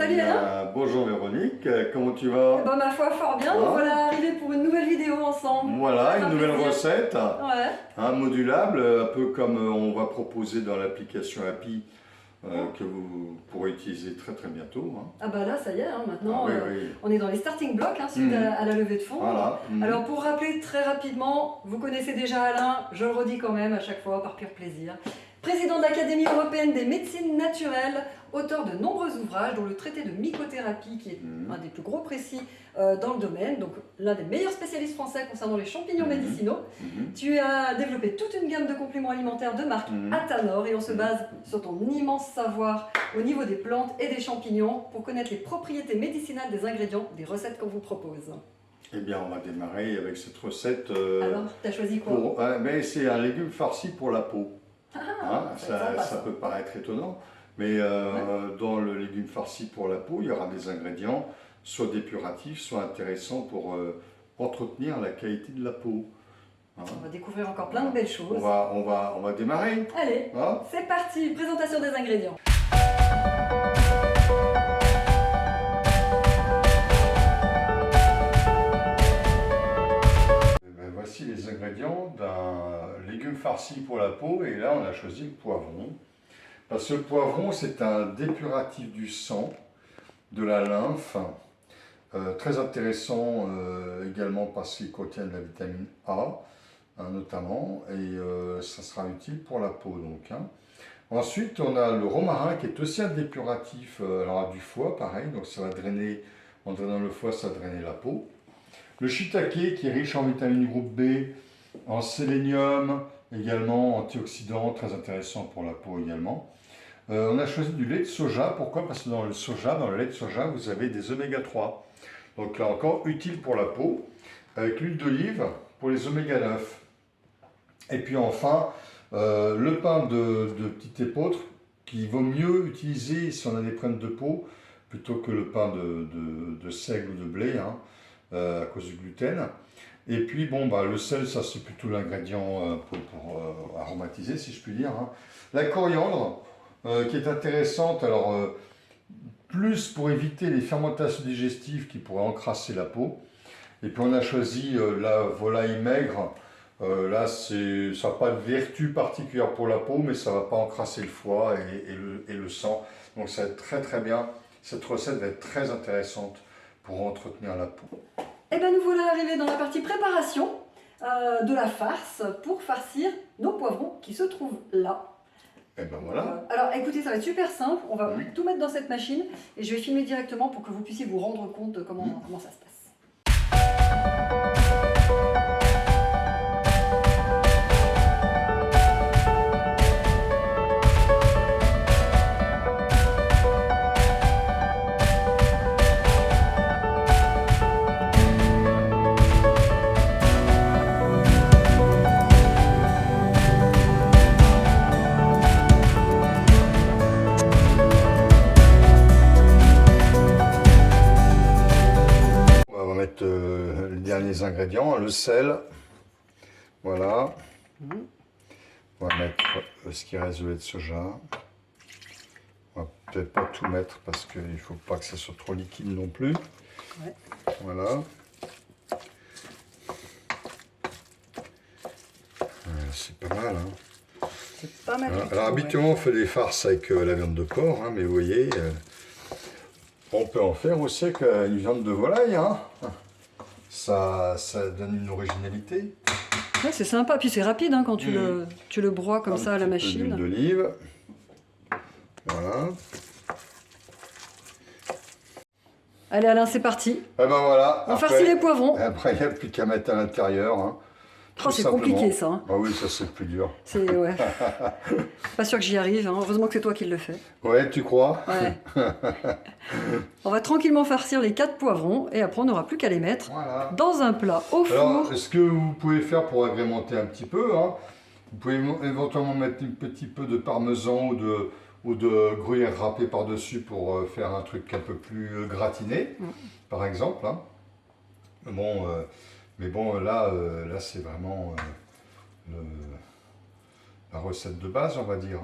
Salut Alain. Bonjour Véronique, comment tu vas? Eh ben, ma foi, fort bien, nous voilà arrivés pour une nouvelle vidéo ensemble. Voilà, une nouvelle recette, Ouais. modulable, un peu comme on va proposer dans l'application Happy, que vous pourrez utiliser très très bientôt. Ah bah là, ça y est, maintenant, oui, oui. on est dans les starting blocks suite à la levée de fonds. Voilà. Alors pour rappeler très rapidement, vous connaissez déjà Alain, je le redis quand même à chaque fois par pur plaisir. Président de l'Académie européenne des médecines naturelles, auteur de nombreux ouvrages, dont le traité de mycothérapie, qui est un des plus gros précis dans le domaine, donc l'un des meilleurs spécialistes français concernant les champignons médicinaux. Tu as développé toute une gamme de compléments alimentaires de marque Athanor, et on se base sur ton immense savoir au niveau des plantes et des champignons pour connaître les propriétés médicinales des ingrédients des recettes qu'on vous propose. Eh bien, on va démarrer avec cette recette. Alors, tu as choisi quoi? Mais c'est un légume farci pour la peau. Ça peut paraître étonnant, mais dans le légume farci pour la peau, il y aura des ingrédients soit dépuratifs, soit intéressants pour entretenir la qualité de la peau. On va découvrir encore plein de belles choses. On va démarrer. Allez, c'est parti, présentation des ingrédients. Voici les ingrédients d'un légume farci pour la peau, et là on a choisi le poivron. Parce que le poivron, c'est un dépuratif du sang, de la lymphe, très intéressant également parce qu'il contient de la vitamine A, notamment, et ça sera utile pour la peau. Ensuite, on a le romarin qui est aussi un dépuratif alors du foie, pareil, donc ça va drainer, en drainant le foie, ça va drainer la peau. Le shiitake qui est riche en vitamine groupe B, en sélénium, également antioxydant, très intéressant pour la peau également. On a choisi du lait de soja. Pourquoi? Parce que dans le lait de soja, vous avez des oméga 3. Donc là encore, utile pour la peau. Avec l'huile d'olive pour les oméga 9. Et puis enfin, le pain de petit épeautre, qui vaut mieux utiliser si on a des problèmes de peau, plutôt que le pain de seigle ou de blé, à cause du gluten. Et puis le sel, ça c'est plutôt l'ingrédient pour aromatiser, si je puis dire. La coriandre, qui est intéressante, alors plus pour éviter les fermentations digestives qui pourraient encrasser la peau. Et puis on a choisi la volaille maigre. Là, ça n'a pas de vertu particulière pour la peau, mais ça ne va pas encrasser le foie et le sang. Donc ça va être très très bien. Cette recette va être très intéressante pour entretenir la peau. Et bien nous voilà arrivés dans la partie préparation de la farce pour farcir nos poivrons qui se trouvent là. Et ben voilà. Alors écoutez, ça va être super simple, on va tout mettre dans cette machine et je vais filmer directement pour que vous puissiez vous rendre compte de comment ça se passe. Les derniers ingrédients, le sel, voilà, on va mettre ce qui reste de lait de soja, on va peut-être pas tout mettre parce qu'il ne faut pas que ça soit trop liquide non plus, voilà, c'est pas mal. C'est pas mal. Alors habituellement on fait des farces avec la viande de porc, mais vous voyez, on peut en faire aussi avec une viande de volaille, Ça donne une originalité. Ouais, c'est sympa, puis c'est rapide quand tu le broies comme ça à la machine. L'huile d'olive. Voilà. Allez Alain, c'est parti. Et ben voilà. On farcit les poivrons. Après, il n'y a plus qu'à mettre à l'intérieur. C'est compliqué ça. Ah oui, ça c'est le plus dur. C'est pas sûr que j'y arrive, Heureusement que c'est toi qui le fais. Ouais, tu crois? Ouais. On va tranquillement farcir les 4 poivrons et après on n'aura plus qu'à les mettre dans un plat au four. Alors, ce que vous pouvez faire pour agrémenter un petit peu, vous pouvez éventuellement mettre un petit peu de parmesan ou de gruyère râpé par-dessus pour faire un truc un peu plus gratiné, par exemple. Mais bon, là c'est vraiment la recette de base, on va dire.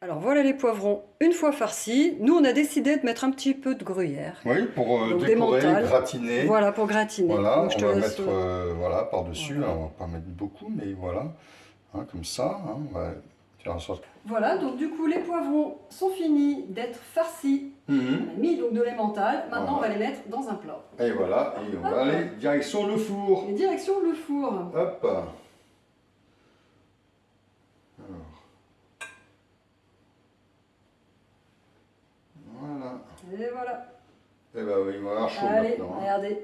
Alors voilà les poivrons une fois farcis. Nous on a décidé de mettre un petit peu de gruyère. Oui, pour Donc, décorer, d'emmental. gratiner. Voilà pour gratiner. Voilà, Donc, je on te va laisse, mettre voilà, par-dessus. voilà. On va pas mettre beaucoup, mais voilà. Hein, comme ça, hein, on va faire en sorte. Voilà, donc du coup les poivrons sont finis d'être farcis. On a mis donc de l'emmental. Maintenant on va les mettre dans un plat. Et voilà, et on va aller direction le four. Et direction le four. Hop. Alors. Voilà. Et voilà. Et ben oui, ils vont avoir chaud Allez, maintenant. Hein. regardez.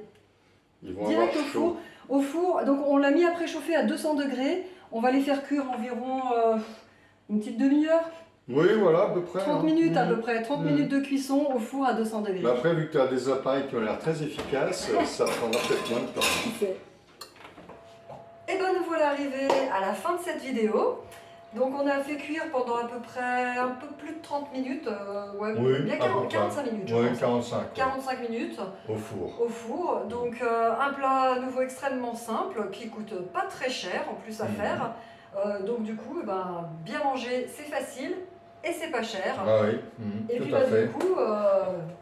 Ils vont Direct avoir au chaud. four. Au four, donc on l'a mis à préchauffer à 200 degrés. On va les faire cuire environ une petite demi-heure. Oui, voilà, à peu près. 30 hein. minutes à peu près. 30 minutes de cuisson au four à 200 degrés. Mais après, vu que tu as des appareils qui ont l'air très efficaces, ça prendra peut-être moins de temps. Et ben nous voilà arrivés à la fin de cette vidéo. Donc on a fait cuire pendant à peu près un peu plus de 30 minutes, ouais, Oui, bien à peu près. 45 minutes je Oui, pense. 45. 45 minutes Au four. au four. Donc un plat à nouveau extrêmement simple qui coûte pas très cher en plus à faire. Donc du coup, ben, bien manger c'est facile et c'est pas cher. Ah oui, Et tout puis à bah, fait. du coup,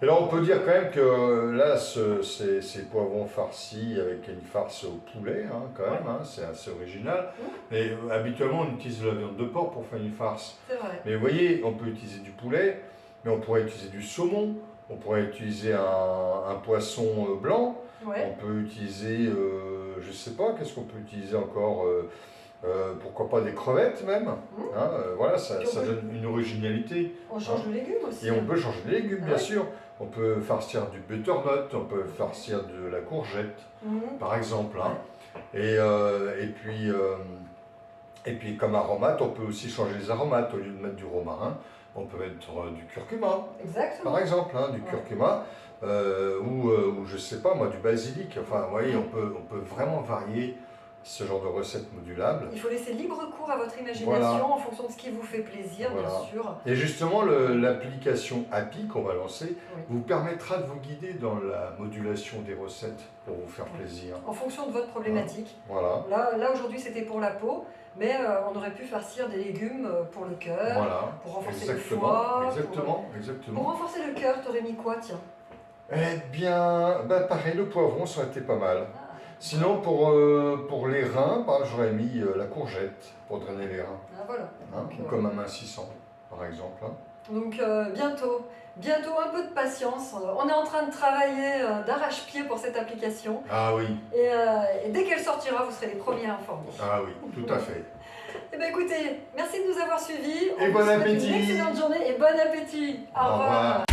Et là, on peut dire quand même que là, ces poivrons farcis avec une farce au poulet, hein, quand même, hein, c'est assez original. Et habituellement, on utilise la viande de porc pour faire une farce. c'est vrai. Mais vous voyez, on peut utiliser du poulet, mais on pourrait utiliser du saumon, on pourrait utiliser un poisson blanc, Ouais. on peut utiliser, je sais pas, qu'est-ce qu'on peut utiliser encore pourquoi pas des crevettes même, hein, voilà, ça donne une originalité. On change de légumes aussi. Et on peut changer de légumes, bien Ouais. sûr. On peut farcir du butternut, on peut farcir de la courgette, par exemple. Hein. Et puis comme aromate, on peut aussi changer les aromates. Au lieu de mettre du romarin, on peut mettre du curcuma, Exactement. par exemple, hein, du curcuma, ou je sais pas moi, du basilic. Enfin, vous voyez, on peut vraiment varier ce genre de recette modulable. Il faut laisser libre cours à votre imagination Voilà. en fonction de ce qui vous fait plaisir, Voilà. bien sûr. Et justement, l'application Happy qu'on va lancer vous permettra de vous guider dans la modulation des recettes pour vous faire plaisir. En fonction de votre problématique. Voilà. Là aujourd'hui, c'était pour la peau, mais on aurait pu farcir des légumes pour le cœur, Voilà. pour renforcer Exactement. le foie. Exactement. Pour Exactement. renforcer le cœur, t'aurais mis quoi, tiens? Eh bien, bah, pareil, le poivron, ça aurait été pas mal. Sinon, pour les reins, bah, j'aurais mis la courgette pour drainer les reins. Ah, voilà. Hein, ou comme un mincissant, par exemple. Hein. Donc bientôt un peu de patience. On est en train de travailler d'arrache-pied pour cette application. Ah oui. Et dès qu'elle sortira, vous serez les premiers informés. Ah oui, tout à fait. Eh bien écoutez, merci de nous avoir suivis. Et On bon vous souhaite appétit. Une excellente journée et bon appétit. Au revoir.